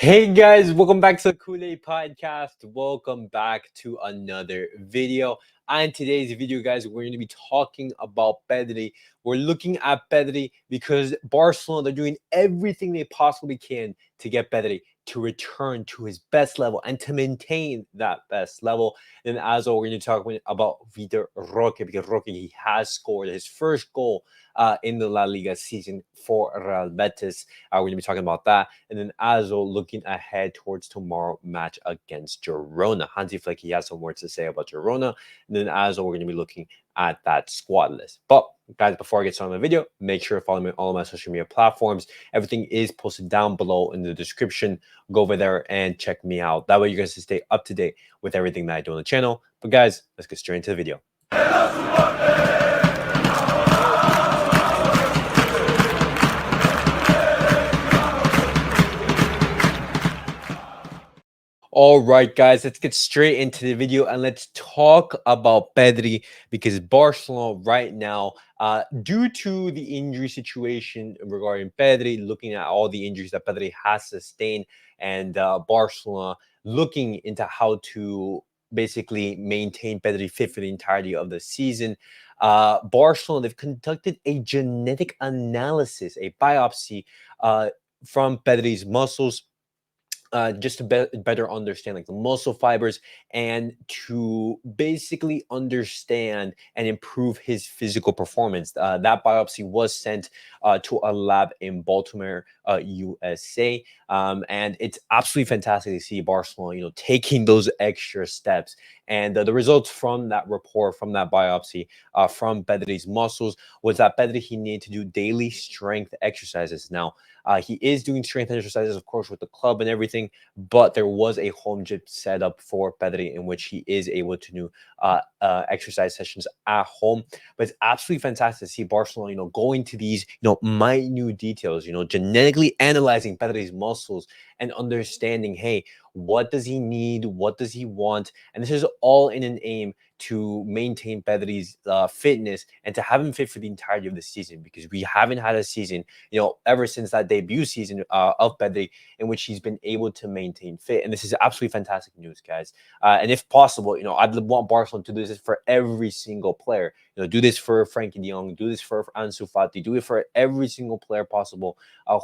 Hey guys, welcome back to the CulePodcast. Welcome back to another video. On today's video, guys, we're going to be talking about Pedri. We're looking at Pedri because Barcelona, they're doing everything they possibly can to get Pedri to return to his best level and to maintain that best level. And as well, we're going to talk about Vitor Roque because Roque, he has scored his first goal in the La Liga season for Real Betis. We're going to be talking about that. And then as well, looking ahead towards tomorrow match against Girona. Hansi Flick, he has some words to say about Girona. And then as well, we're going to be looking at that squad list. But guys, before I get started on the video, make sure to follow me on all of my social media platforms. Everything is posted down below in the description. Go over there and check me out. That way you guys can stay up to date with everything that I do on the channel. But guys, let's get straight into the video. All right, guys, let's get straight into the video and let's talk about Pedri because Barcelona right now, due to the injury situation regarding Pedri, looking at all the injuries that Pedri has sustained, and Barcelona looking into how to basically maintain Pedri fit for the entirety of the season. Barcelona, they've conducted a genetic analysis, a biopsy from Pedri's muscles just to better understand like the muscle fibers and to basically understand and improve his physical performance. That biopsy was sent to a lab in Baltimore, USA, and it's absolutely fantastic to see Barcelona, taking those extra steps. And the results from that report, from that biopsy, from Pedri's muscles, was that Pedri, he needed to do daily strength exercises. Now, he is doing strength exercises, of course, with the club and everything, but there was a home gym set up for Pedri in which he is able to do exercise sessions at home. But it's absolutely fantastic to see Barcelona, going to these, minute details, genetically analyzing Pedri's muscles and understanding, hey, what does he need? What does he want? And this is all in an aim to maintain Pedri's fitness and to have him fit for the entirety of the season, because we haven't had a season, ever since that debut season of Pedri in which he's been able to maintain fit. And this is absolutely fantastic news, guys. And if possible, I'd want Barcelona to do this for every single player. Do this for Frankie de Jong, do this for Ansu Fati, do it for every single player possible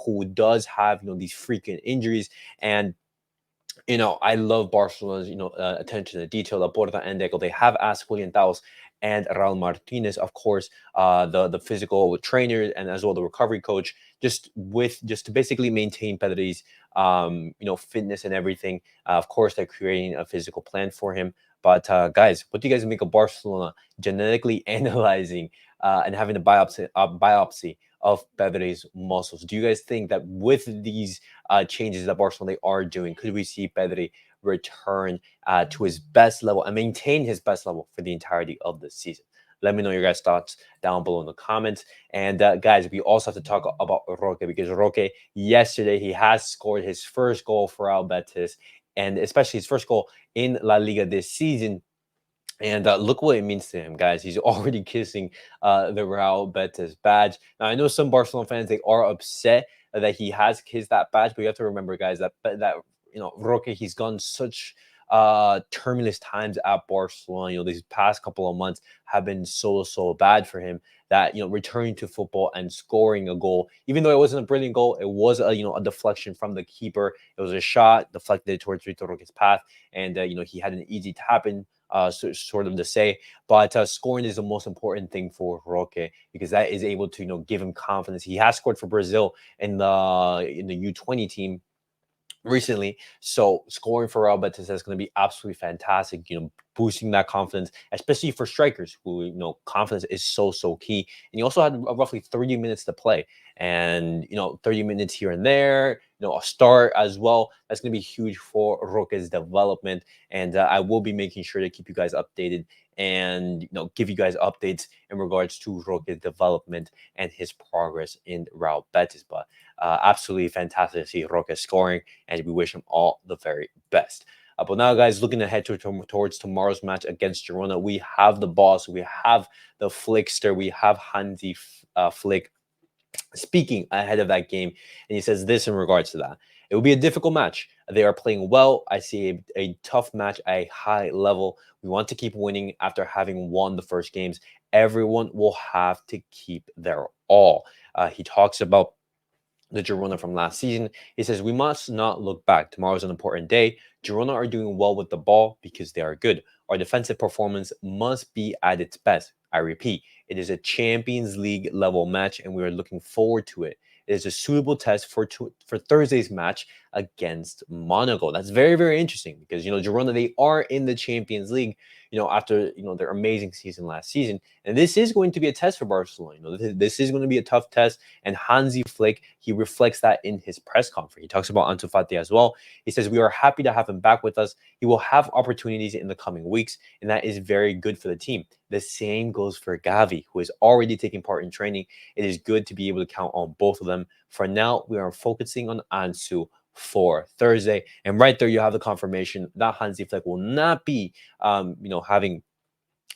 who does have, these freaking injuries. And I love Barcelona's, attention to detail. Laporta and Deco, they have asked Julian Taus and Raul Martinez, of course, the physical trainer and as well the recovery coach, just to basically maintain Pedri's, fitness and everything. Of course, they're creating a physical plan for him. But guys, what do you guys make of Barcelona genetically analyzing and having a biopsy of Pedri's muscles? Do you guys think that with these changes that Barcelona are doing, could we see Pedri return to his best level and maintain his best level for the entirety of the season? Let me know your guys' thoughts down below in the comments. And guys, we also have to talk about Roque, because Roque, yesterday, he has scored his first goal for Real Betis, and especially his first goal in La Liga this season. And look what it means to him, guys. He's already kissing the Real Betis badge. Now, I know some Barcelona fans, they are upset that he has kissed that badge, but you have to remember, guys, that Roque, he's gone such tumultuous times at Barcelona. These past couple of months have been so bad for him that, returning to football and scoring a goal, even though it wasn't a brilliant goal, it was a deflection from the keeper. It was a shot deflected towards Vitor Roque's path, and he had an easy tap in, sort of to say, but scoring is the most important thing for Roque, because that is able to give him confidence. He has scored for Brazil in the U20 team recently, so scoring for Real Betis is going to be absolutely fantastic, boosting that confidence, especially for strikers who, confidence is so key. And he also had roughly 30 minutes to play, and 30 minutes here and there, a start as well. That's going to be huge for Roque's development, and I will be making sure to keep you guys updated and give you guys updates in regards to Roque's development and his progress in Real Betis. But absolutely fantastic to see Roque scoring, and we wish him all the very best. But now, guys, looking ahead towards tomorrow's match against Girona, we have the boss, we have the Flickster, we have Hansi Flick speaking ahead of that game, and he says this in regards to that. It will be a difficult match. They are playing well. I see a tough match at a high level. We want to keep winning after having won the first games. Everyone will have to keep their all. He talks about the Girona from last season. He says, we must not look back. Tomorrow is an important day. Girona are doing well with the ball because they are good. Our defensive performance must be at its best. I repeat, it is a Champions League level match and we are looking forward to it. It is a suitable test for Thursday's match against Monaco. That's very, very interesting because, Girona, they are in the Champions League, after, their amazing season last season. And this is going to be a test for Barcelona. This is going to be a tough test. And Hansi Flick, he reflects that in his press conference. He talks about Ansu Fati as well. He says, we are happy to have him back with us. He will have opportunities in the coming weeks, and that is very good for the team. The same goes for Gavi, who is already taking part in training. It is good to be able to count on both of them. For now, we are focusing on Ansu for Thursday. And right there, you have the confirmation that Hansi Flick will not be, having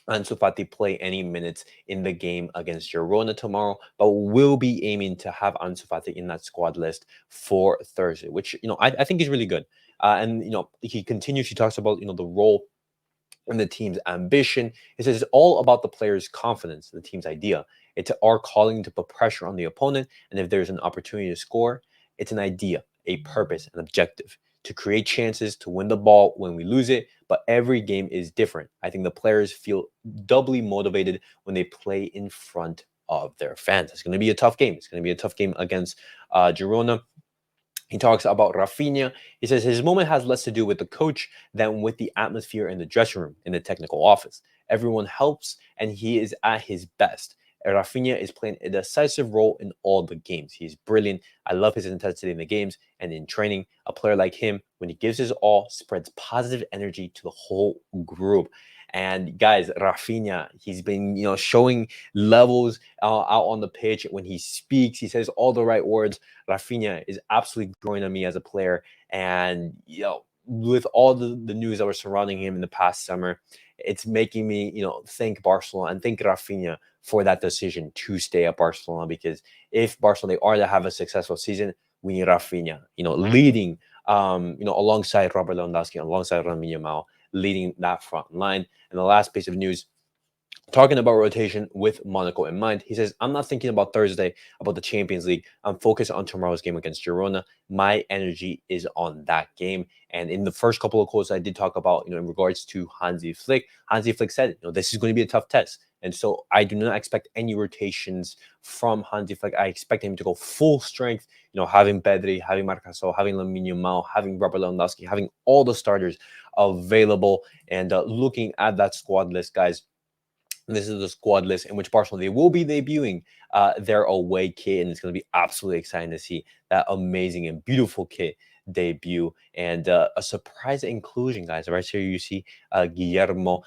Ansu Fati play any minutes in the game against Girona tomorrow, but will be aiming to have Ansu Fati in that squad list for Thursday, which, I think is really good. And, he continues, he talks about, the role and the team's ambition. He says it's all about the players' confidence, the team's idea. It's our calling to put pressure on the opponent, and if there's an opportunity to score, it's an idea, a purpose, an objective to create chances to win the ball when we lose it. But every game is different. I think the players feel doubly motivated when they play in front of their fans. It's going to be a tough game. It's going to be a tough game against Girona. He talks about Raphinha. He says his moment has less to do with the coach than with the atmosphere in the dressing room, in the technical office. Everyone helps, and he is at his best. Raphinha is playing a decisive role in all the games. He's brilliant. I love his intensity in the games and in training. A player like him, when he gives his all, spreads positive energy to the whole group. And guys, Raphinha, he's been, showing levels out on the pitch. When he speaks, he says all the right words. Raphinha is absolutely growing on me as a player. And, with all the news that was surrounding him in the past summer, it's making me, thank Barcelona and thank Raphinha for that decision to stay at Barcelona. Because if Barcelona, they are to have a successful season, we need Raphinha, leading, alongside Robert Lewandowski, alongside Lamine Yamal, leading that front line. And the last piece of news, talking about rotation with Monaco in mind, he says, I'm not thinking about Thursday, about the Champions League. I'm focused on tomorrow's game against Girona. My energy is on that game. And in the first couple of quotes I did talk about, in regards to Hansi Flick said, this is going to be a tough test. And so I do not expect any rotations from Hansi Flick. I expect him to go full strength, having Pedri, having Marcasol, having Lamine Yamal, having Robert Lewandowski, having all the starters available. And looking at that squad list, guys, this is the squad list in which Barcelona, they will be debuting their away kit, and it's going to be absolutely exciting to see that amazing and beautiful kit debut. And a surprise inclusion, guys. Right here you see Guillermo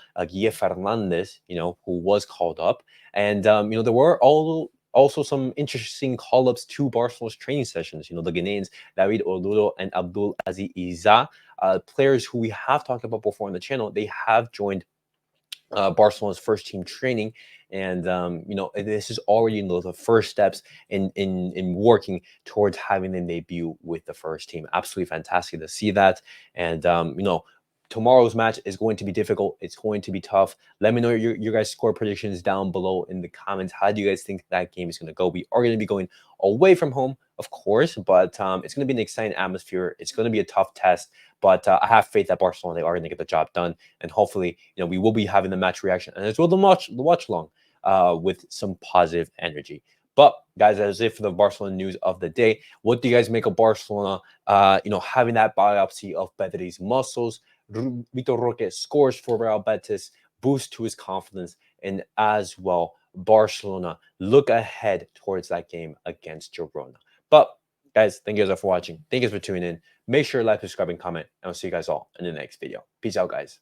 Fernandez, who was called up. And, there were also some interesting call-ups to Barcelona's training sessions. The Ghanaians, David Oduro and Abdul Aziz Iza, players who we have talked about before on the channel. They have joined Barcelona's first team training, and this is already the first steps in working towards having them debut with the first team. Absolutely fantastic to see that. And tomorrow's match is going to be difficult. It's going to be tough. Let me know your guys' score predictions down below in the comments. How do you guys think that game is going to go? We are going to be going away from home, of course, but it's going to be an exciting atmosphere. It's going to be a tough test, but I have faith that Barcelona, they are going to get the job done, and hopefully, we will be having the match reaction and as well the watch long with some positive energy. But guys, that is it for the Barcelona news of the day. What do you guys make of Barcelona? Having that biopsy of Pedri's muscles. Vitor Roque scores for Real Betis, boost to his confidence, and as well, Barcelona look ahead towards that game against Girona. But guys, thank you guys all for watching. Thank you guys for tuning in. Make sure to like, subscribe, and comment, and I'll see you guys all in the next video. Peace out, guys.